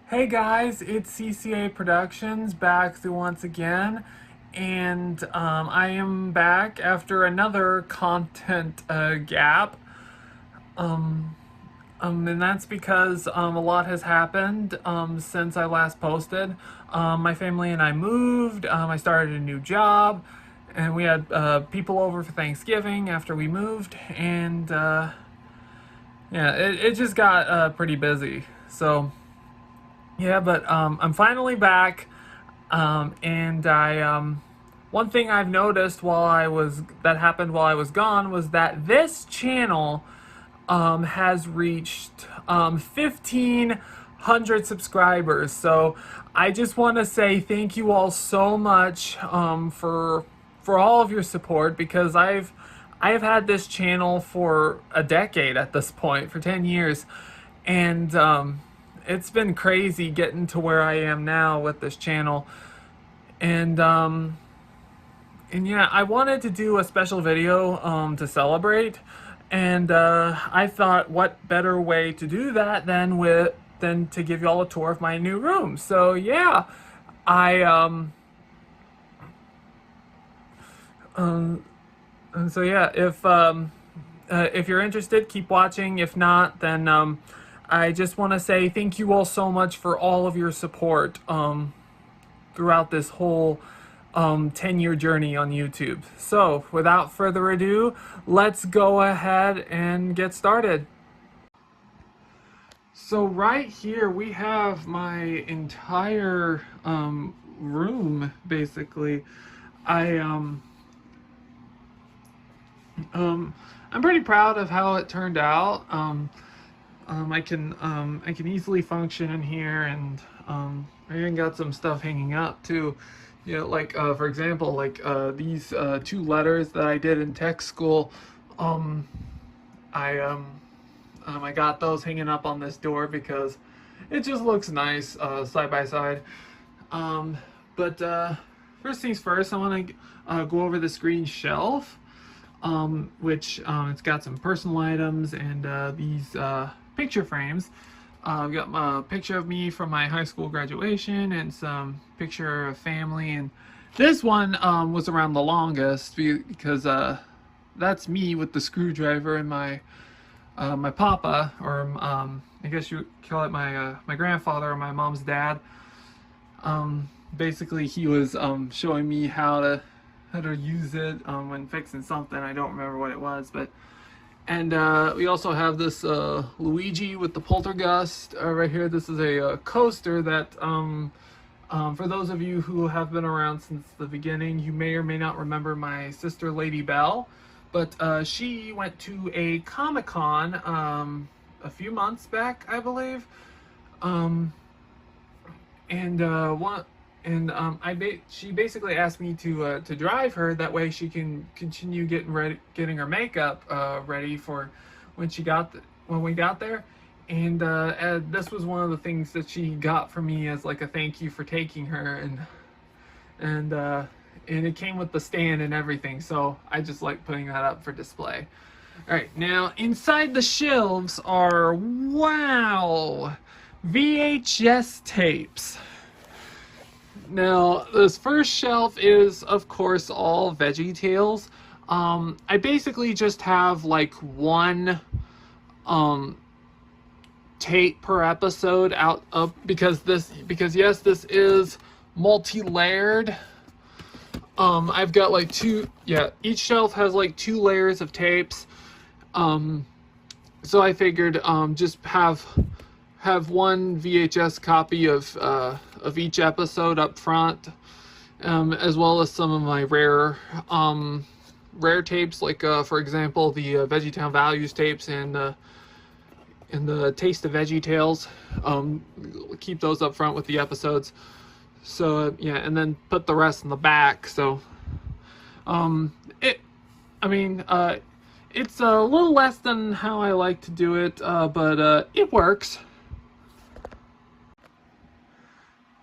Hey guys, it's CCAProductions back once again, and I am back after another content gap. Um, and that's because a lot has happened since I last posted. My family and I moved. I started a new job, and we had people over for Thanksgiving after we moved, and yeah, it just got pretty busy. So. Yeah, but I'm finally back, and one thing I've noticed that happened while I was gone was that this channel has reached 1,500 subscribers. So I just want to say thank you all so much for all of your support, because I've had this channel for a decade at this point, for 10 years, and it's been crazy getting to where I am now with this channel. And yeah, I wanted to do a special video to celebrate, and I thought, what better way to do that than to give y'all a tour of my new room. So yeah, I and so yeah, if you're interested, keep watching. If not, then I just want to say thank you all so much for all of your support throughout this whole 10-year journey on YouTube. So, without further ado, let's go ahead and get started. So right here we have my entire room, basically. I I'm pretty proud of how it turned out. I can easily function in here, and I even got some stuff hanging up too. You know, like for example, like these two letters that I did in tech school. Um, I got those hanging up on this door because it just looks nice side by side. Um, but first things first, I want to go over the screen shelf, which it's got some personal items and these picture frames. I've got a picture of me from my high school graduation and some picture of family, and this one was around the longest because that's me with the screwdriver and my papa, or I guess you would call it my grandfather or my mom's dad. Basically, he was showing me how to use it when fixing something. I don't remember what it was, but. And we also have this Luigi with the poltergeist right here. This is a coaster that, for those of you who have been around since the beginning, you may or may not remember my sister Lady Bell, but she went to a Comic-Con a few months back, I believe, and she basically asked me to drive her. That way she can continue getting her makeup ready for when we got there. And this was one of the things that she got for me as like a thank you for taking her, and it came with the stand and everything. So I just like putting that up for display. All right, now inside the shelves are, wow, VHS tapes. Now, this first shelf is, of course, all Veggie Tales. I basically just have like one tape per episode out up because yes, this is multi-layered. I've got like each shelf has like 2 layers of tapes. So I figured just have one VHS copy of each episode up front, as well as some of my rare tapes, like for example the VeggieTown Values tapes and the Taste of Veggie Tales. Keep those up front with the episodes. So yeah, and then put the rest in the back. So it's a little less than how I like to do it, but it works.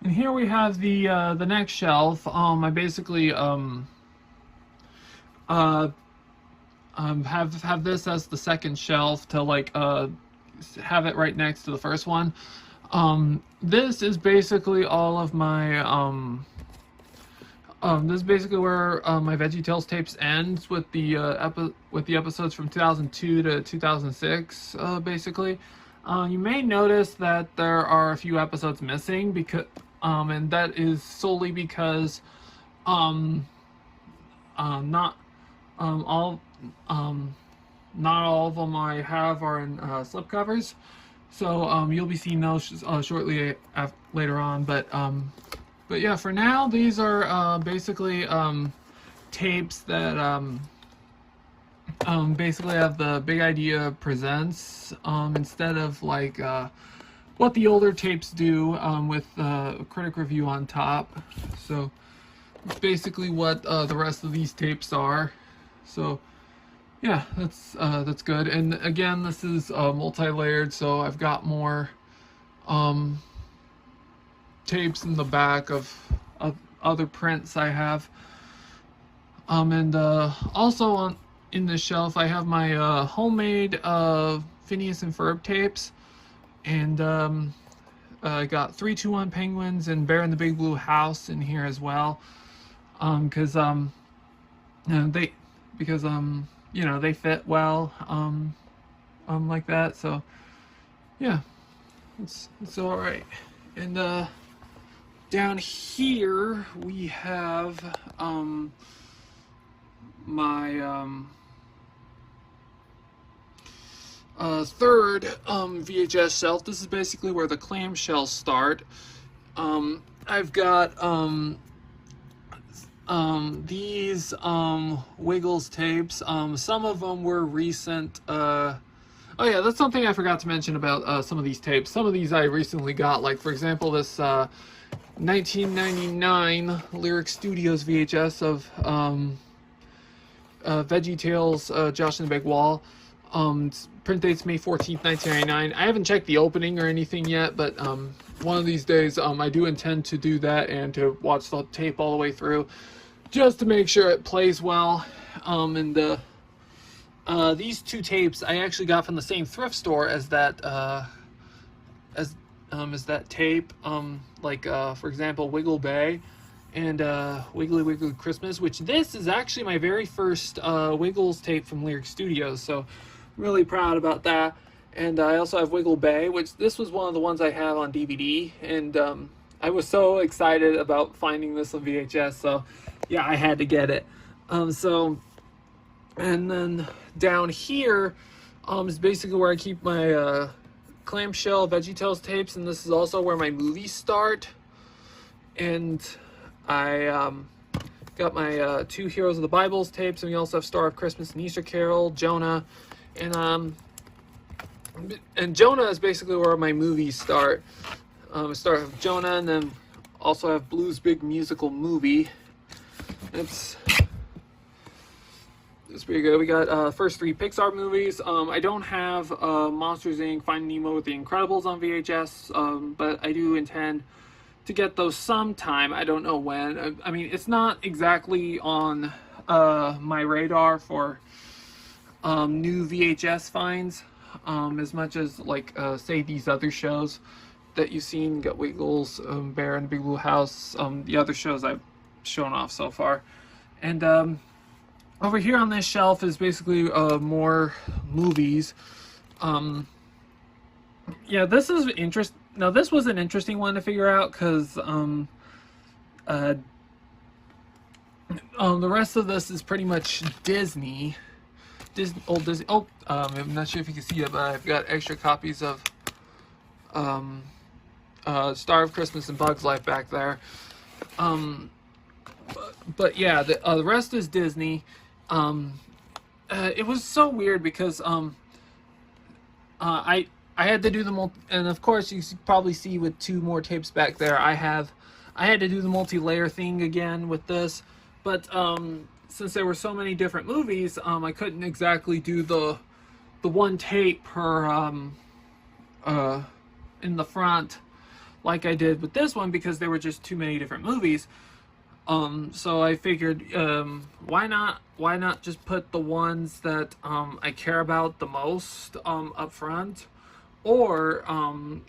And here we have the next shelf. I basically have this as the second shelf to like have it right next to the first one. This is basically all of my this is basically where my VeggieTales tapes ends with the with the episodes from 2002 to 2006, basically. You may notice that there are a few episodes missing because, and that is solely because, um, not all not all of them I have are in slipcovers. So you'll be seeing those shortly later on, but yeah, for now these are basically tapes that basically have the Big Idea Presents instead of like what the older tapes do with a critic review on top. So it's basically what the rest of these tapes are. So yeah, that's good. And again, this is multi-layered, so I've got more um, tapes in the back of other prints I have. And also in this shelf, I have my homemade Phineas and Ferb tapes, and I got 321 Penguins and Bear in the Big Blue House in here as well, because you know, you know, they fit well like that. So yeah, it's all right. And down here we have my third VHS shelf. This is basically where the clamshells start. I've got these Wiggles tapes. Some of them were recent. Oh yeah, that's something I forgot to mention about some of these tapes. Some of these I recently got, like for example this 1999 Lyric Studios VHS of VeggieTales, Josh and the Big Wall. Print date's May 14th, 1999. I haven't checked the opening or anything yet, but one of these days I do intend to do that and to watch the tape all the way through, just to make sure it plays well. And these two tapes I actually got from the same thrift store as that tape. Like for example, Wiggle Bay and Wiggly Wiggly Christmas, which this is actually my very first Wiggles tape from Lyric Studios, so I'm really proud about that. And I also have Wiggle Bay, which this was one of the ones I have on DVD, and I was so excited about finding this on VHS, so yeah, I had to get it. And then down here is basically where I keep my clamshell VeggieTales tapes, and this is also where my movies start. And I got my two Heroes of the Bibles tapes, and we also have Star of Christmas and Easter Carol, Jonah, and Jonah is basically where my movies start. I start with Jonah, and then also have Blue's Big Musical Movie. It's pretty good. We got first three Pixar movies. I don't have Monsters Inc., Finding Nemo with the Incredibles on VHS, but I do intend to get those sometime. I don't know when. I mean, it's not exactly on my radar for new VHS finds, as much as like say these other shows that you've seen. Got Wiggles, Bear in the Big Blue House, the other shows I've shown off so far. And over here on this shelf is basically more movies. Yeah, this is interesting. Now this was an interesting one to figure out, because the rest of this is pretty much Disney. Old Disney. Oh, I'm not sure if you can see it, but I've got extra copies of Star of Christmas and Bug's Life back there. But yeah, the rest is Disney. It was so weird because I had to do the and of course you probably see with two more tapes back there, I had to do the multi-layer thing again with this, but since there were so many different movies, I couldn't exactly do the one tape per in the front like I did with this one, because there were just too many different movies. So I figured, why not just put the ones that I care about the most up front, or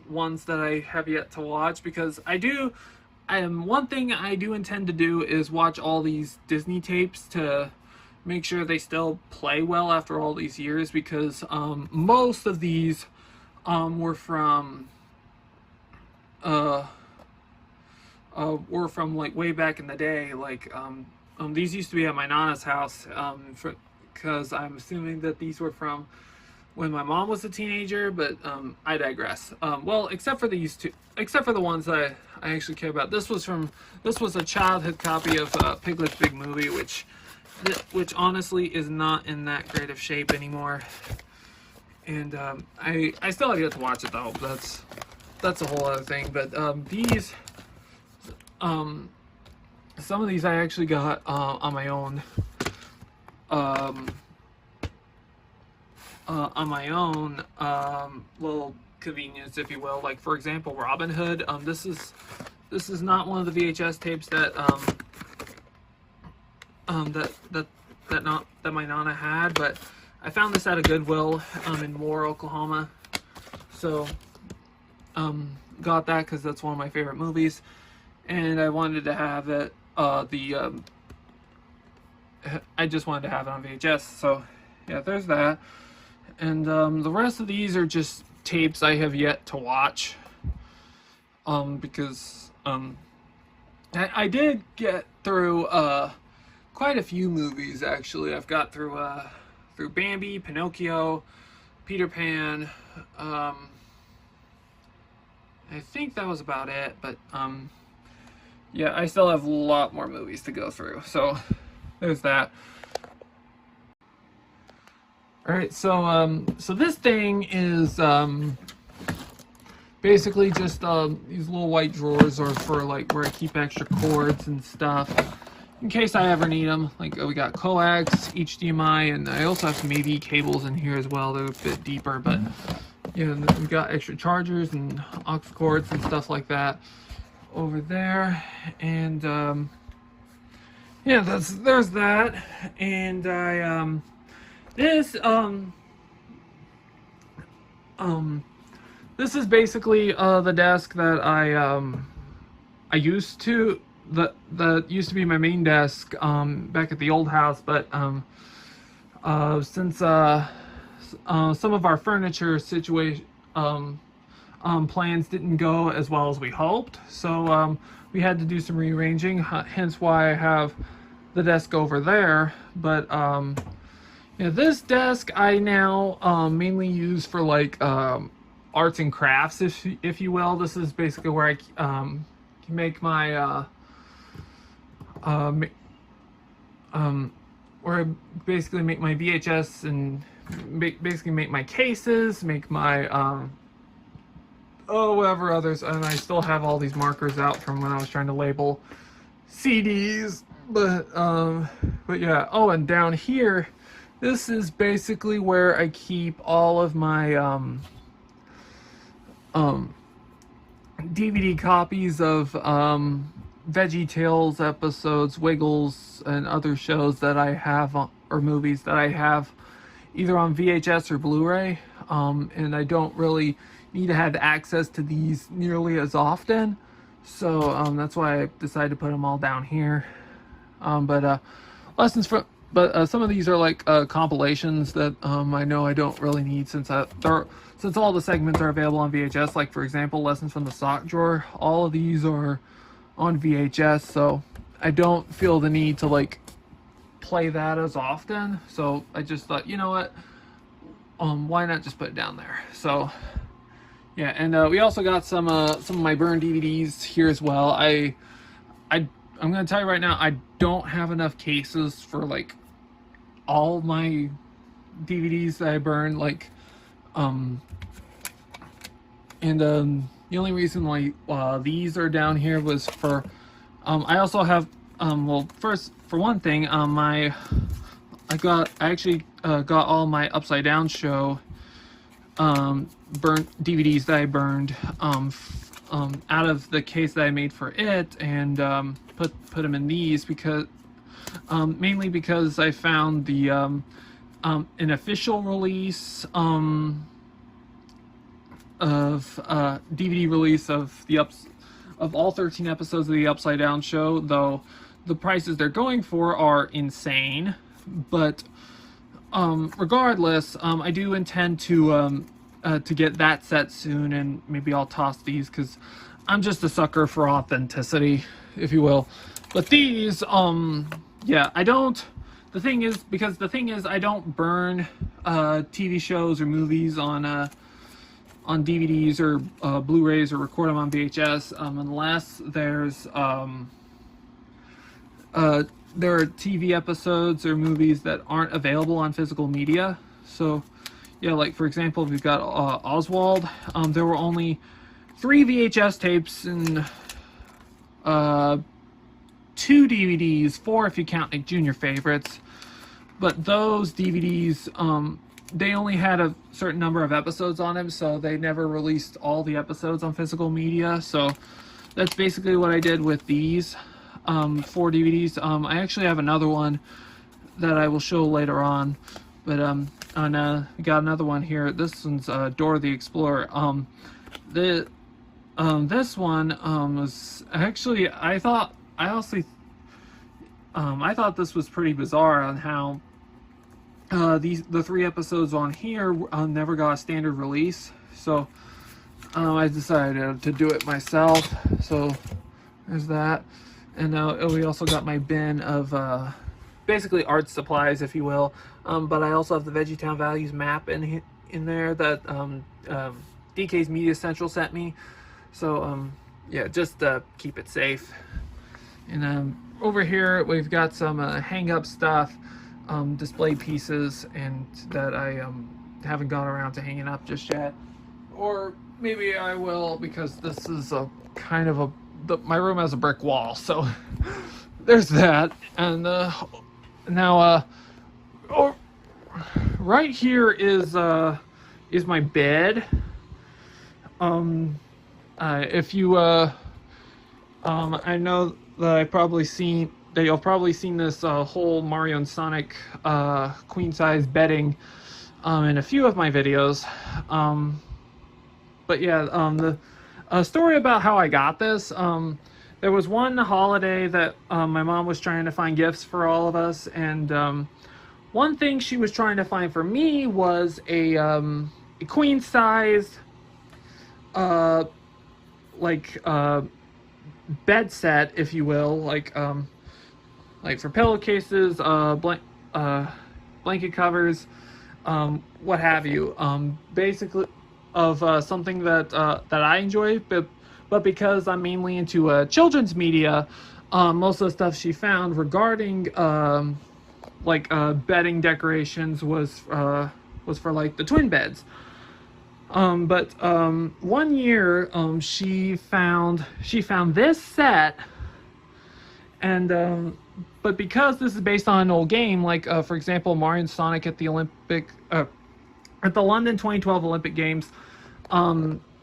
ones that I have yet to watch, because one thing I do intend to do is watch all these Disney tapes to make sure they still play well after all these years, because most of these were from like way back in the day. Like these used to be at my nana's house, because I'm assuming that these were from when my mom was a teenager, but I digress. Well, except for the ones that I actually care about. This was a childhood copy of Piglet's Big Movie, which honestly is not in that great of shape anymore. And I still have yet to watch it though. That's a whole other thing. But these, some of these I actually got on my own. Little convenience, if you will. Like, for example, Robin Hood. This is not one of the VHS tapes that that my nana had, but I found this at a Goodwill in Moore, Oklahoma. So got that because that's one of my favorite movies, and I wanted to have it. I just wanted to have it on VHS. So yeah, there's that. And the rest of these are just tapes I have yet to watch, because I did get through quite a few movies actually. I've got through Bambi, Pinocchio, Peter Pan. I think that was about it, but yeah, I still have a lot more movies to go through. So there's that. All right, so this thing is basically just these little white drawers are for like where I keep extra cords and stuff in case I ever need them. Like we got coax, HDMI, and I also have some AV cables in here as well. They're a bit deeper, but you know, we got extra chargers and aux cords and stuff like that over there. And yeah, there's that. And I this is basically the desk that I used to that used to be my main desk back at the old house, but since some of our furniture situation plans didn't go as well as we hoped, so we had to do some rearranging, hence why I have the desk over there. But yeah, this desk I now mainly use for like arts and crafts, if you will. This is basically where I can make my where I basically make my VHS and basically make my cases, make my whatever others, and I still have all these markers out from when I was trying to label CDs. But yeah. Oh, and down here, this is basically where I keep all of my DVD copies of VeggieTales episodes, Wiggles, and other shows that I have or movies that I have either on VHS or Blu-ray. And I don't really need to have access to these nearly as often, so that's why I decided to put them all down here. But some of these are like compilations that I know I don't really need, since all the segments are available on VHS. Like, for example, Lessons from the Sock Drawer. All of these are on VHS, so I don't feel the need to like play that as often. So I just thought, you know what, why not just put it down there? So yeah, and we also got some of my burned DVDs here as well. I'm gonna tell you right now, I don't have enough cases for like all my DVDs that I burned. Like, the only reason why these are down here was for I also have well, first, for one thing, I actually got all my Upside Down show burnt DVDs that I burned out of the case that I made for it, and put them in these, because mainly because I found the an official release DVD release of all 13 episodes of the Upside Down show, though the prices they're going for are insane. But regardless, I do intend to get that set soon, and maybe I'll toss these because I'm just a sucker for authenticity, if you will. But these, yeah, I don't. The thing is, I don't burn TV shows or movies on DVDs or Blu-rays or record them on VHS unless there are TV episodes or movies that aren't available on physical media. So, yeah, like for example, we've got Oswald. There were only 3 VHS tapes and 2 DVDs, 4 if you count Nick Jr. favorites. But those DVDs, they only had a certain number of episodes on them, so they never released all the episodes on physical media. So that's basically what I did with these 4 DVDs. I actually have another one that I will show later on, but we got another one here. This one's Dora the Explorer. This one was actually, I thought this was pretty bizarre on how the 3 episodes on here never got a standard release. So I decided to do it myself. So there's that. And we also got my bin of basically art supplies, if you will. But I also have the VeggieTown Values map in there that DK's Media Central sent me. So yeah, just keep it safe. And over here we've got some hang-up stuff, display pieces, and that I haven't gone around to hanging up just yet. Or maybe I will, because this is a kind of my room has a brick wall, so there's that. And now right here is my bed. If you I know that you've probably seen this whole Mario and Sonic queen size bedding in a few of my videos. But yeah, the story about how I got this, there was one holiday that my mom was trying to find gifts for all of us, and one thing she was trying to find for me was a queen size bed set, if you will, like for pillowcases, blanket covers, what have you. Basically, of something that I enjoy, but because I'm mainly into children's media, most of the stuff she found regarding bedding decorations was for like the twin beds. But one year she found this set, and but because this is based on an old game, like for example Mario and Sonic at the London 2012 Olympic Games,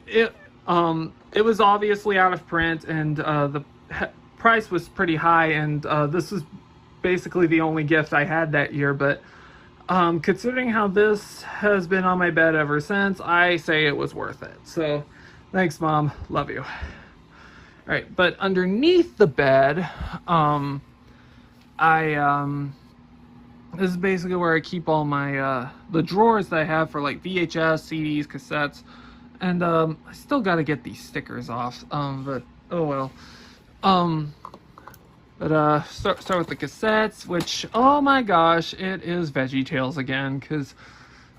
it was obviously out of print, and the price was pretty high, and this was basically the only gift I had that year. But considering how this has been on my bed ever since, I say it was worth it. So thanks, Mom, love you. All right, but underneath the bed, this is basically where I keep all my the drawers that I have for like VHS, CDs, cassettes, and I still got to get these stickers off. But oh well. Start with the cassettes, which, oh my gosh, it is VeggieTales again, because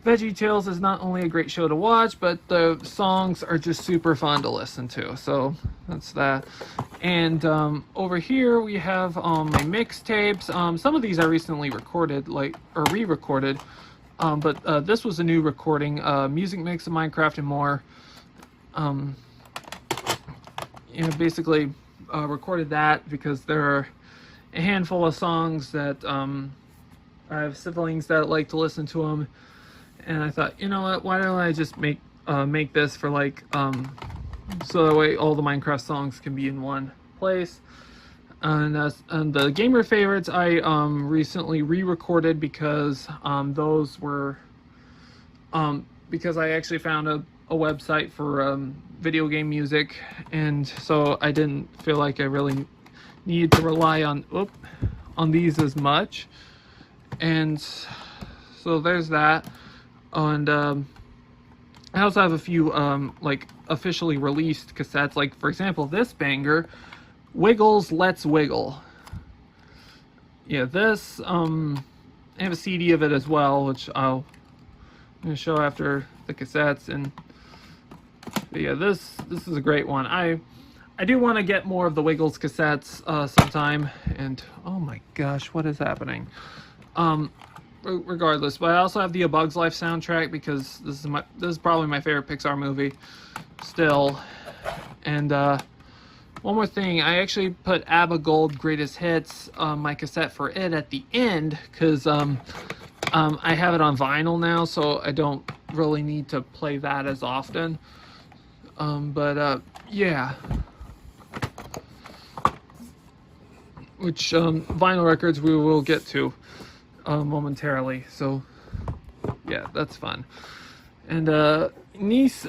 VeggieTales is not only a great show to watch, but the songs are just super fun to listen to. So that's that. And over here we have my mixtapes. Some of these I recently recorded, re-recorded, but this was a new recording. Music mix of Minecraft and more. Basically recorded that because there are a handful of songs that I have siblings that like to listen to them, and I thought, you know what, why don't I just make this for like so that way all the Minecraft songs can be in one place. And the gamer favorites I recently re-recorded because those were because I actually found a website for video game music, and so I didn't feel like I really needed to rely on these as much. And so there's that. And I also have a few like officially released cassettes, like for example this banger, Wiggles Let's Wiggle. Yeah, this I have a CD of it as well, which I'm gonna show after the cassettes. And but yeah, this is a great one. I do want to get more of the Wiggles cassettes sometime. And oh my gosh, what is happening? Regardless, but I also have the A Bug's Life soundtrack because this is probably my favorite Pixar movie still. And one more thing, I actually put ABBA Gold Greatest Hits, my cassette for it, at the end because I have it on vinyl now, so I don't really need to play that as often. Yeah. Which vinyl records we will get to momentarily. So yeah, that's fun. And these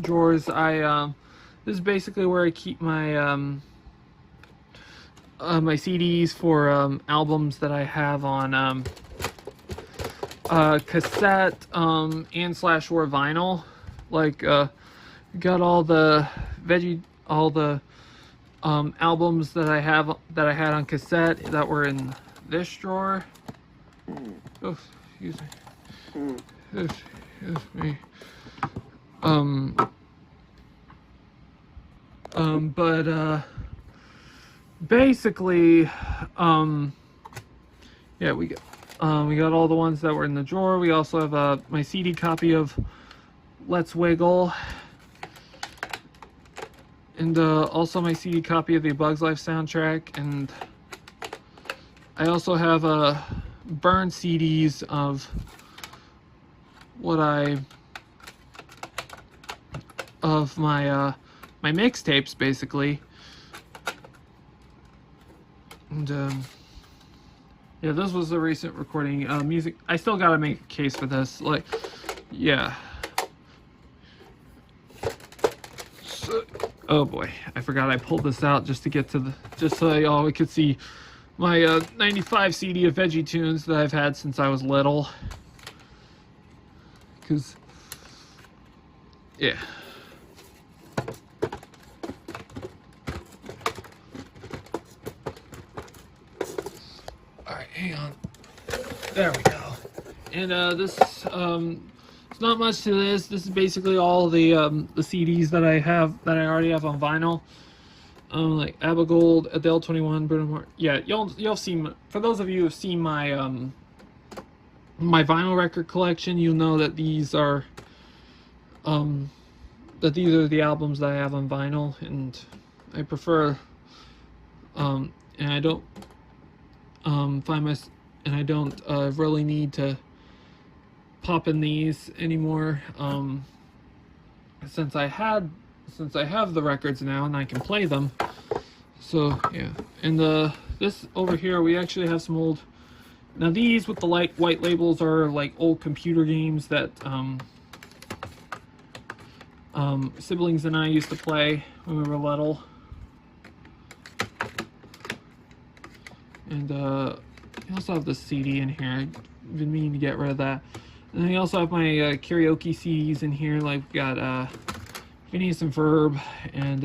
drawers, this is basically where I keep my my CDs for albums that I have on cassette and slash or vinyl. Like got all the albums that I had on cassette that were in this drawer. Oh, excuse me. Excuse me. Basically, yeah, we got all the ones that were in the drawer. We also have my CD copy of Let's Wiggle, and also my CD copy of the Bug's Life soundtrack. And I also have burned CDs of my my mixtapes, basically. And yeah, this was a recent recording. Music. I still gotta make a case for this. Like, yeah. So, oh boy, I forgot I pulled this out just to get to just so y'all could see my 95 CD of Veggie Tunes that I've had since I was little. Cause yeah. Alright, hang on. There we go. And this it's not much to this. This is basically all the CDs that I already have on vinyl. Like ABBA Gold, Adele 21, Bruno Mars. Yeah, y'all seen, for those of you who've seen my my vinyl record collection, you'll know that these are the albums that I have on vinyl, and I prefer and I don't I don't really need to pop in these anymore, since I have the records now and I can play them. So yeah. And this over here, we actually have some old, now these with the white labels are like old computer games that siblings and I used to play when we were little. And I also have this CD in here. I've been meaning to get rid of that. And I also have my karaoke CDs in here. Like, we've got Phineas and Ferb, and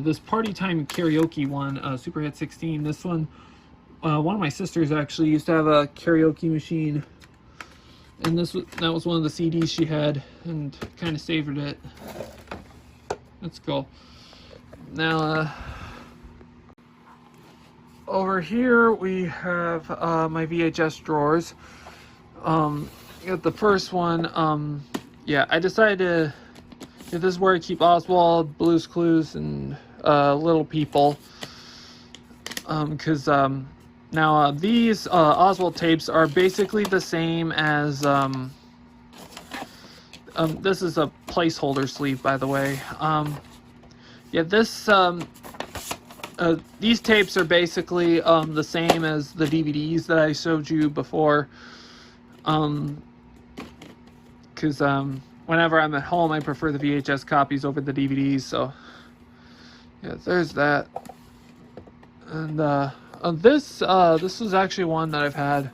this Party Time karaoke one, Super Hit 16. This one, one of my sisters actually used to have a karaoke machine, and that was one of the CDs she had, and kind of savored it. That's cool. Now, over here we have my VHS drawers. Got the first one. Yeah, I decided to. This is where I keep Oswald, Blue's Clues, and Little People. Because now these Oswald tapes are basically the same as. This is a placeholder sleeve, by the way. Yeah, these tapes are basically the same as the DVDs that I showed you before. because whenever I'm at home, I prefer the VHS copies over the DVDs. So yeah, there's that. And this was actually one that I've had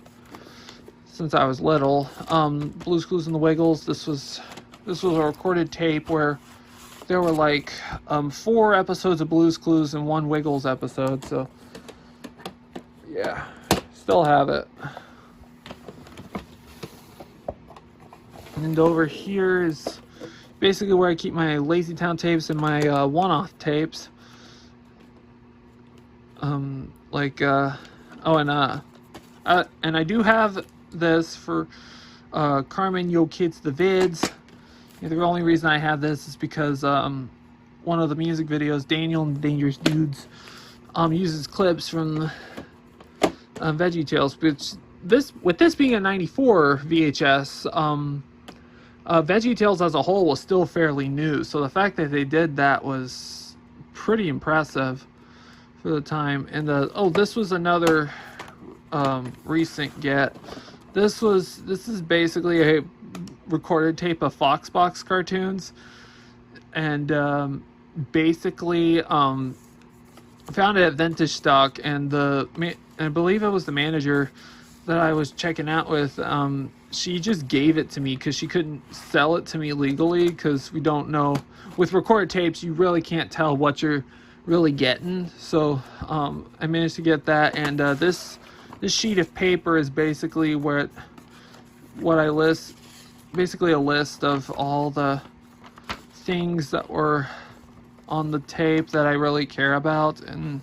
since I was little. Blue's Clues and the Wiggles. This was a recorded tape where there were like 4 episodes of Blue's Clues and 1 Wiggles episode. So yeah, still have it. And over here is basically where I keep my Lazy Town tapes and my one-off tapes. And I do have this for Carmen Yo Kids the Vids. The only reason I have this is because one of the music videos, Daniel and the Dangerous Dudes, uses clips from VeggieTales. Which with this being a '94 VHS, VeggieTales as a whole was still fairly new. So the fact that they did that was pretty impressive for the time. And this was another recent get. This is basically a recorded tape of Foxbox cartoons, and basically found it at Vintage Stock, and I believe it was the manager that I was checking out with. She just gave it to me because she couldn't sell it to me legally, because we don't know, with recorded tapes you really can't tell what you're really getting. So I managed to get that, and this sheet of paper is basically what I list, basically a list of all the things that were on the tape that I really care about. And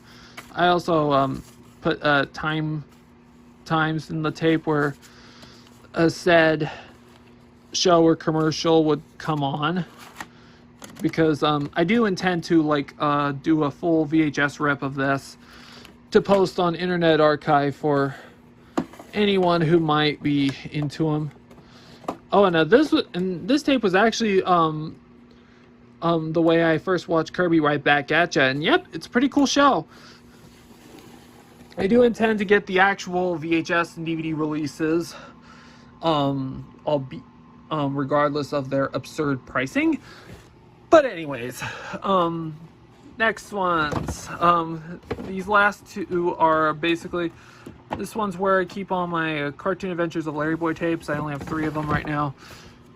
I also put times in the tape where a said show or commercial would come on, because I do intend to do a full VHS rip of this to post on Internet Archive for anyone who might be into them. Oh, and this tape was actually the way I first watched Kirby Right Back at Ya, and yep, it's a pretty cool show. I do intend to get the actual VHS and DVD releases, regardless of their absurd pricing. But anyways, next ones. These last 2 are basically, this one's where I keep all my Cartoon Adventures of Larry Boy tapes. I only have 3 of them right now.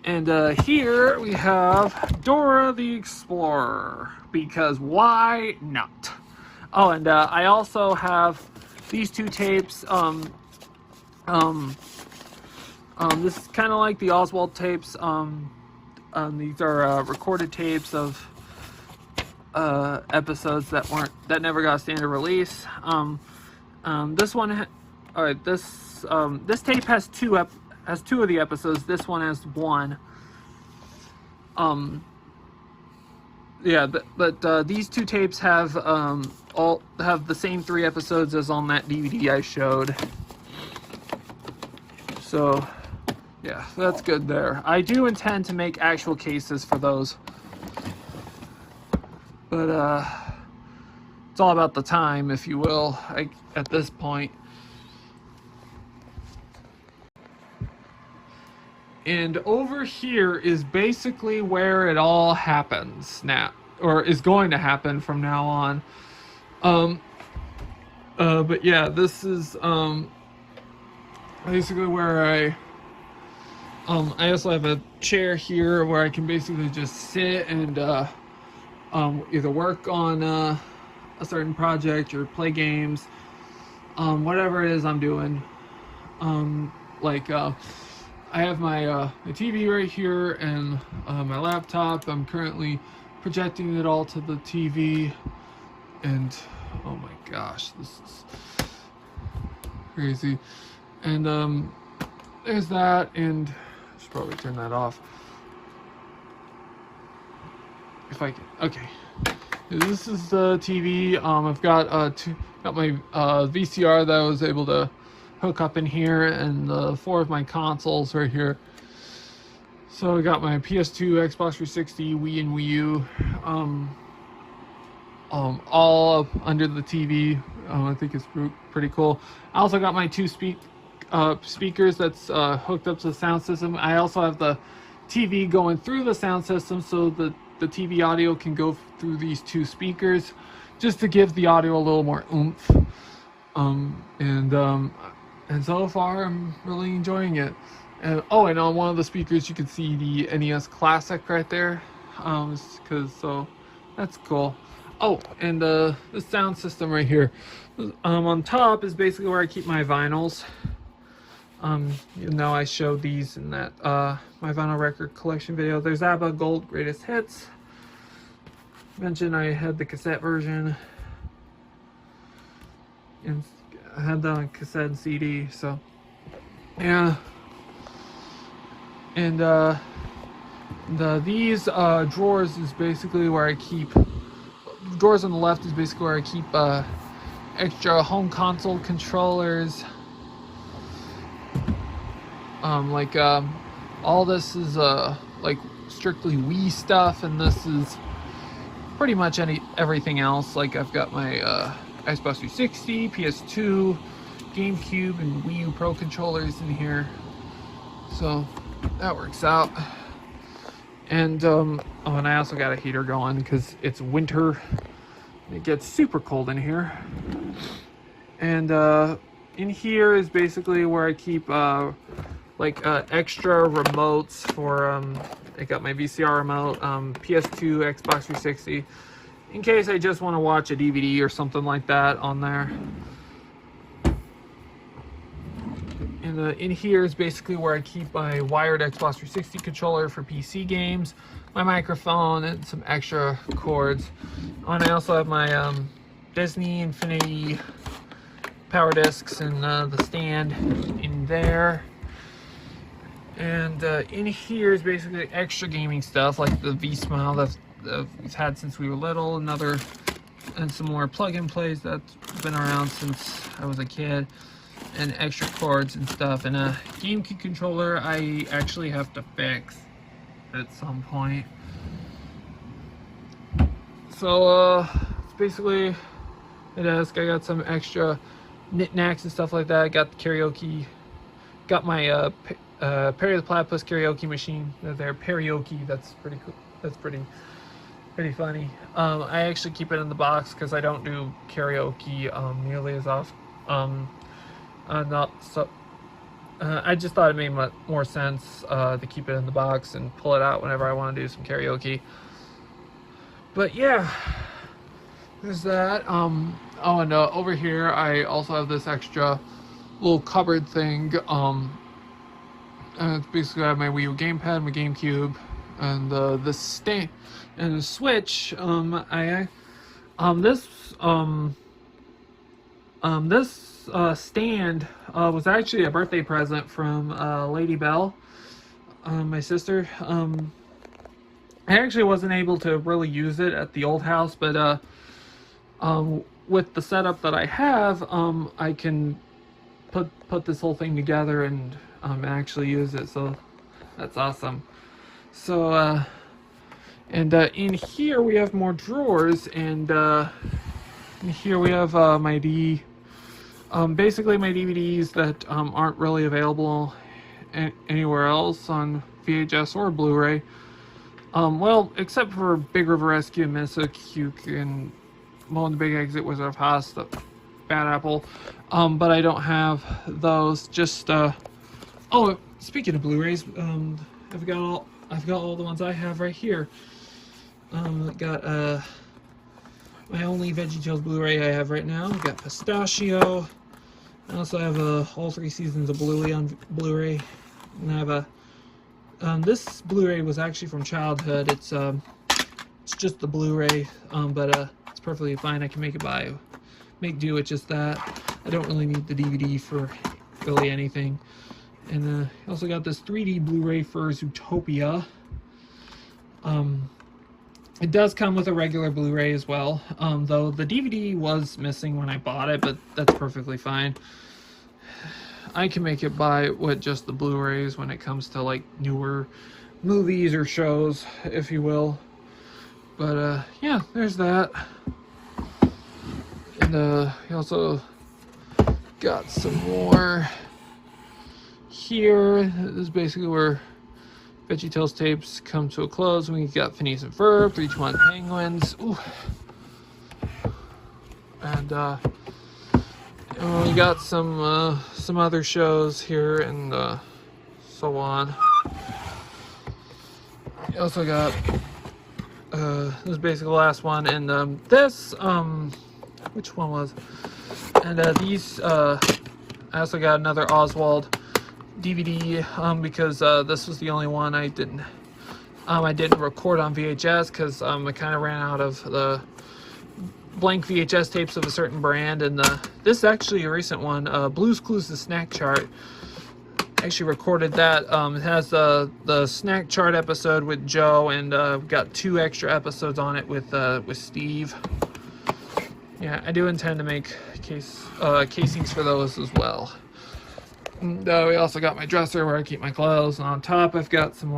And here we have Dora the Explorer, because why not? Oh, and I also have these 2 tapes. This is kind of like the Oswald tapes. These are recorded tapes of episodes that never got a standard release. This one, this tape has 2 of the episodes. This one has 1. Yeah, but these 2 tapes have all have the same 3 episodes as on that DVD I showed. So yeah, that's good there. I do intend to make actual cases for those, but it's all about the time, if you will, at this point. And over here is basically where it all happens now, or is going to happen from now on. But yeah, this is basically where I also have a chair here where I can basically just sit and either work on a certain project or play games, whatever it is I'm doing. I have my TV right here and my laptop. I'm currently projecting it all to the TV, and oh my gosh, this is crazy. And there's that, and I should probably turn that off if I can. Okay, this is the TV. I've got my VCR that I was able to hook up in here, and 4 of my consoles right here. So I got my PS2, Xbox 360, Wii, and Wii U, all up under the TV. I think it's pretty cool. I also got my 2 speakers that's hooked up to the sound system. I also have the TV going through the sound system, so that the TV audio can go through these two speakers, just to give the audio a little more oomph. And so far I'm really enjoying it. And on one of the speakers you can see the NES Classic right there, so that's cool. And the sound system right here, on top is basically where I keep my vinyls. I showed these in that my vinyl record collection video. There's ABBA Gold Greatest Hits. Mentioned I had the cassette version, and I had that on cassette and CD. So yeah, and these drawers is basically where I keep. Drawers on the left is basically where I keep extra home console controllers. All this is like strictly Wii stuff, and this is pretty much everything else. Like I've got my Xbox 360, PS2, GameCube, and Wii U Pro controllers in here, so that works out. And and I also got a heater going because it's winter. It gets super cold in here. And in here is basically where I keep extra remotes for I got my VCR remote, PS2, Xbox 360, in case I just want to watch a DVD or something like that on there. And in here is basically where I keep my wired Xbox 360 controller for PC games, my microphone, and some extra cords. And I also have my Disney Infinity power discs and the stand in there. And in here is basically extra gaming stuff, like the V-Smile that we've had since we were little, and some more plug-and-plays that's been around since I was a kid, and extra cords and stuff, and a GameCube controller I actually have to fix at some point. So it's basically a desk. I got some extra knickknacks and stuff like that. I got the karaoke, got my Perry the Platypus karaoke machine there. Karaoke, that's pretty cool. That's pretty funny. I actually keep it in the box because I don't do karaoke nearly as often. I just thought it made more sense to keep it in the box and pull it out whenever I want to do some karaoke. But yeah, there's that. And over here I also have this extra little cupboard thing. It's basically I have my Wii U gamepad, my GameCube, and the stand and the Switch. This stand was actually a birthday present from Lady Bell, my sister. I actually wasn't able to really use it at the old house, but with the setup that I have, I can put this whole thing together and actually use it. So that's awesome. So in here we have more drawers, and in here we have basically my DVDs that aren't really available anywhere else on VHS or Blu-ray. Well, except for Big River Rescue, Mississippi, and Mo and the Big Exit, Wizard of Oz, the Bad Apple. But I don't have those. Just speaking of Blu-rays, I've got all the ones I have right here. Got my only VeggieTales Blu-ray I have right now. I got Pistachio. I also have all 3 seasons of Bluey on Blu-ray, and I have this Blu-ray was actually from childhood. It's just the Blu-ray, but it's perfectly fine. I can make do with just that. I don't really need the DVD for really anything. And I also got this 3D Blu-ray for Zootopia. It does come with a regular Blu-ray as well, though the DVD was missing when I bought it, but that's perfectly fine. I can make it by with just the Blu-rays when it comes to like newer movies or shows, if you will. But yeah, there's that. And he also got some more here. This is basically where VeggieTales tapes come to a close. We got Phineas and Ferb, 321 Penguins. Ooh. And we got some other shows here and so on. We also got this is basically the last one, and this which one was? And these I also got another Oswald DVD because this was the only one I didn't record on VHS because I kind of ran out of the blank VHS tapes of a certain brand, and this is actually a recent one, Blue's Clues: The Snack Chart. I actually recorded that. It has the snack chart episode with Joe, and got 2 extra episodes on it with Steve. Yeah, I do intend to make casings for those as well. And, we also got my dresser where I keep my clothes, and on top I've got some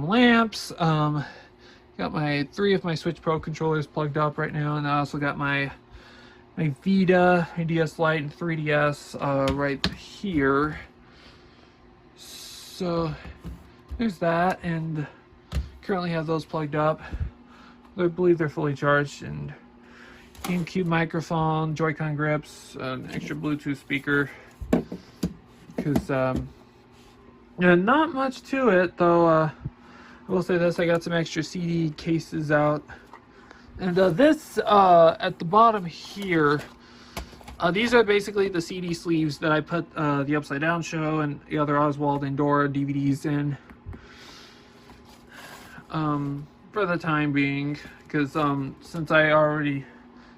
lamps. Got my 3 of my Switch Pro controllers plugged up right now, and I also got my Vita, my DS Lite, and 3DS right here. So there's that, and currently have those plugged up. I believe they're fully charged, and GameCube microphone, Joy-Con grips, an extra Bluetooth speaker. Because yeah, not much to it though. I will say this: I got some extra CD cases out, and this at the bottom here. These are basically the CD sleeves that I put the Upside Down Show and the other Oswald and Dora DVDs in. For the time being, because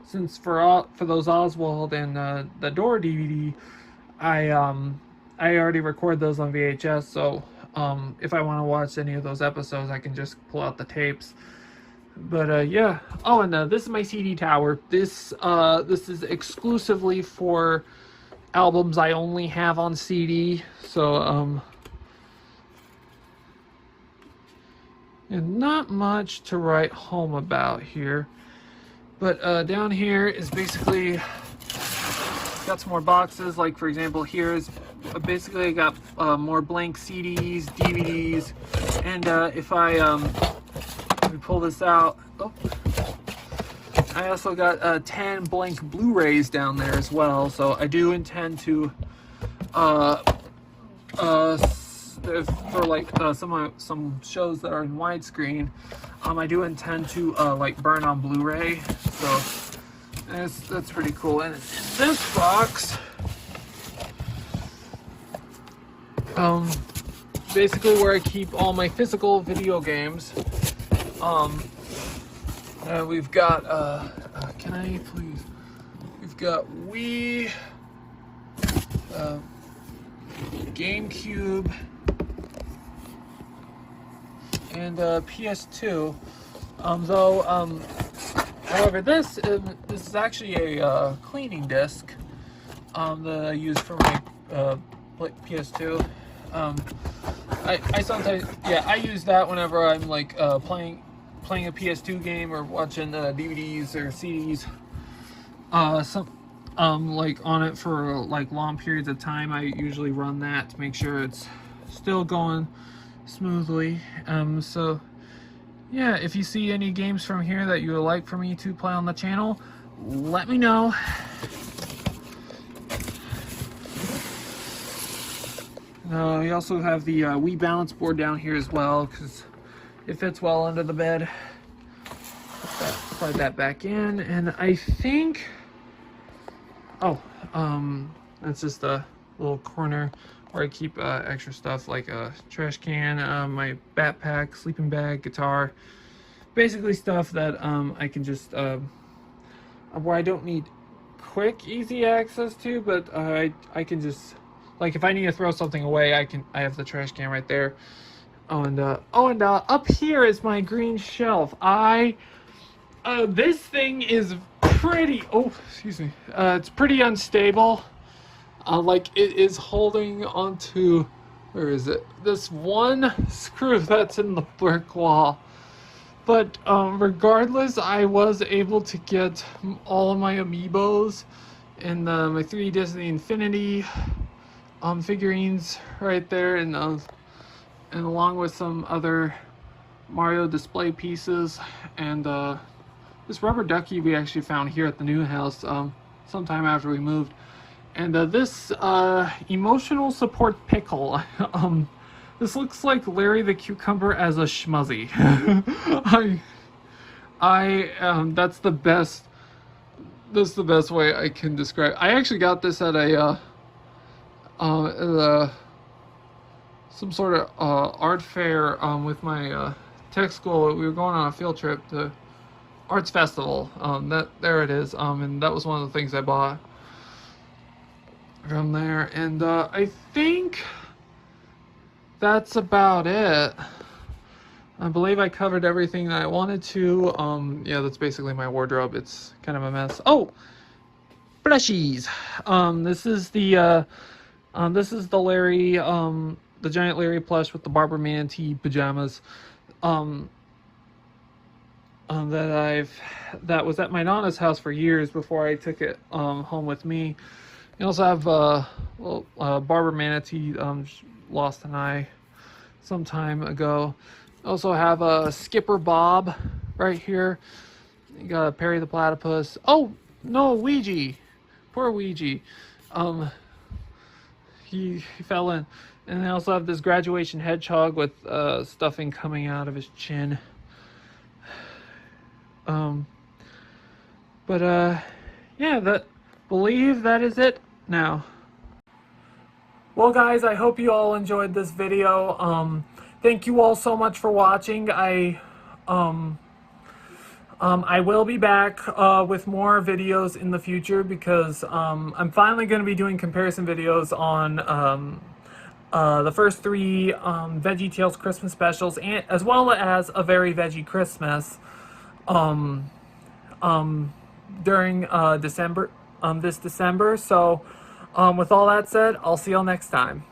since for those Oswald and the Dora DVD, I already recorded those on VHS, so if I want to watch any of those episodes, I can just pull out the tapes. But yeah. Oh, and this is my CD tower. This is exclusively for albums I only have on CD. So and not much to write home about here. But down here is basically got some more boxes. Like for example, here is basically I got more blank CDs, DVDs, and if I let me pull this out. Oh, I also got 10 blank Blu-rays down there as well. So I do intend to for like some shows that are in widescreen, I do intend to like burn on Blu-ray, so that's pretty cool. And in this box, basically where I keep all my physical video games. We've got can I please? We've got Wii, GameCube, and PS2. However, this is actually a cleaning disc that I use for my PS2. I sometimes, yeah, I use that whenever I'm like playing a PS2 game or watching DVDs or CDs. Like on it for like long periods of time. I usually run that to make sure it's still going smoothly. So yeah, if you see any games from here that you would like for me to play on the channel, let me know. We also have the Wii balance board down here as well, because it fits well under the bed. Slide that back in, and I think, that's just a little corner where I keep extra stuff like a trash can, my backpack, sleeping bag, guitar, basically stuff that I can just where I don't need quick, easy access to, but I can just, like, if I need to throw something away, I have the trash can right there. And up here is my green shelf. This thing is pretty, excuse me, it's pretty unstable. Like, it is holding onto, where is it? This one screw that's in the brick wall. But regardless, I was able to get all of my amiibos and my 3D Disney Infinity figurines right there, and and along with some other Mario display pieces, and this rubber ducky we actually found here at the new house sometime after we moved. And this emotional support pickle. This looks like Larry the Cucumber as a schmuzzy. That's the best. That's the best way I can describe. I actually got this at some sort of art fair with my tech school. We were going on a field trip to Arts Festival. There it is. And that was one of the things I bought from there. And I think that's about it. I believe I covered everything that I wanted to. Yeah, that's basically my wardrobe. It's kind of a mess. Oh, plushies. This is the Larry, the giant Larry plush with the Barber Manatee pajamas. That was at my Nana's house for years before I took it home with me. You also have Barber Manatee lost an eye some time ago. Also have a Skipper Bob right here. You got a Perry the Platypus. Oh no, Ouija, poor Ouija. He fell in. And I also have this graduation hedgehog with stuffing coming out of his chin. Yeah, believe that is it now. Well, guys, I hope you all enjoyed this video. Thank you all so much for watching. I will be back with more videos in the future because I'm finally going to be doing comparison videos on the first three VeggieTales Christmas specials, and as well as a Very Veggie Christmas during this December. So with all that said, I'll see y'all next time.